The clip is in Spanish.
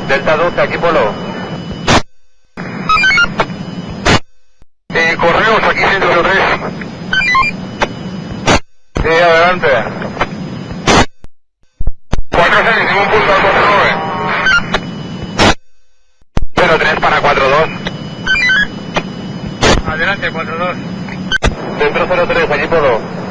Delta 12, aquí Polo. Correos, aquí 103. Sí, adelante. 46, ningún punto al 49. 03 para 42. Adelante, 42. Centro 03, aquí Polo.